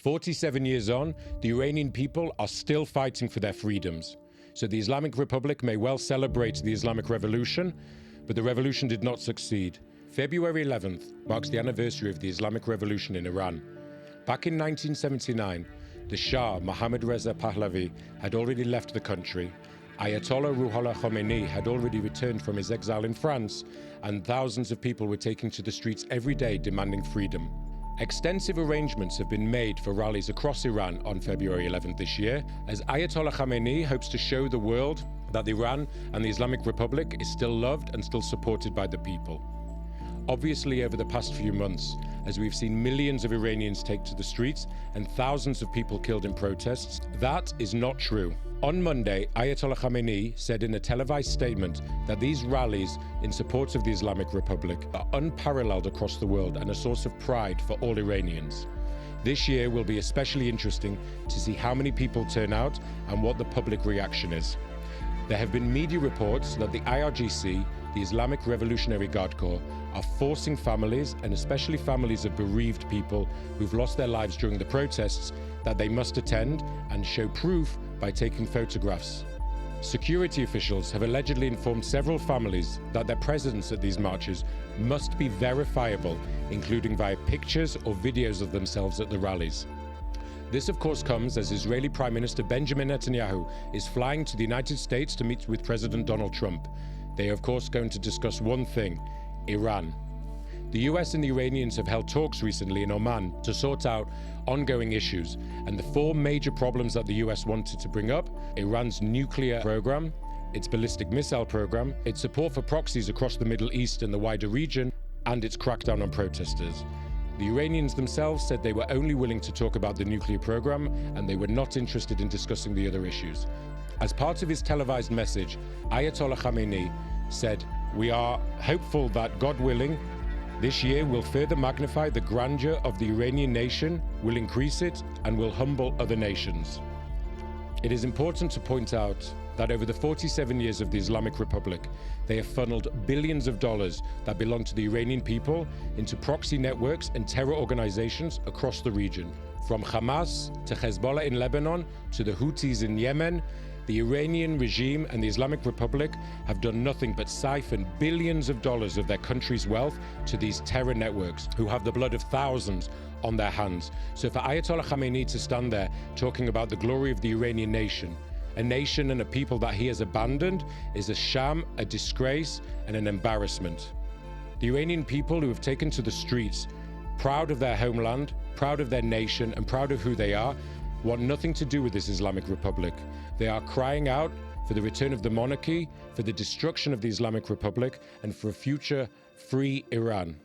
47 years on, the Iranian people are still fighting for their freedoms. So the Islamic Republic may well celebrate the Islamic Revolution, but the revolution did not succeed. February 11th marks the anniversary of the Islamic Revolution in Iran. Back in 1979, the Shah, Mohammad Reza Pahlavi, had already left the country. Ayatollah Ruhollah Khamenei had already returned from his exile in France, and thousands of people were taking to the streets every day demanding freedom. Extensive arrangements have been made for rallies across Iran on February 11th this year, as Ayatollah Khamenei hopes to show the world that Iran and the Islamic Republic is still loved and still supported by the people. Obviously, over the past few months, as we've seen millions of Iranians take to the streets and thousands of people killed in protests, that is not true. On Monday, Ayatollah Khamenei said in a televised statement that these rallies in support of the Islamic Republic are unparalleled across the world and a source of pride for all Iranians. This year will be especially interesting to see how many people turn out and what the public reaction is. There have been media reports that the IRGC, the Islamic Revolutionary Guard Corps, are forcing families, and especially families of bereaved people who've lost their lives during the protests, that they must attend and show proof by taking photographs. Security officials have allegedly informed several families that their presence at these marches must be verifiable, including via pictures or videos of themselves at the rallies. This, of course, comes as Israeli Prime Minister Benjamin Netanyahu is flying to the United States to meet with President Donald Trump. They are, of course, going to discuss one thing: Iran. The US and the Iranians have held talks recently in Oman to sort out ongoing issues, and the four major problems that the US wanted to bring up: Iran's nuclear program, its ballistic missile program, its support for proxies across the Middle East and the wider region, and its crackdown on protesters. The Iranians themselves said they were only willing to talk about the nuclear program, and they were not interested in discussing the other issues. As part of his televised message, Ayatollah Khamenei said, "We are hopeful that, God willing, this year will further magnify the grandeur of the Iranian nation, will increase it, and will humble other nations." It is important to point out that over the 47 years of the Islamic Republic, they have funneled billions of dollars that belong to the Iranian people into proxy networks and terror organizations across the region. From Hamas to Hezbollah in Lebanon to the Houthis in Yemen, the Iranian regime and the Islamic Republic have done nothing but siphon billions of dollars of their country's wealth to these terror networks, who have the blood of thousands on their hands. So for Ayatollah Khamenei to stand there talking about the glory of the Iranian nation, a nation and a people that he has abandoned, is a sham, a disgrace, and an embarrassment. The Iranian people who have taken to the streets, proud of their homeland, proud of their nation, and proud of who they are, want nothing to do with this Islamic Republic. They are crying out for the return of the monarchy, for the destruction of the Islamic Republic, and for a future free Iran.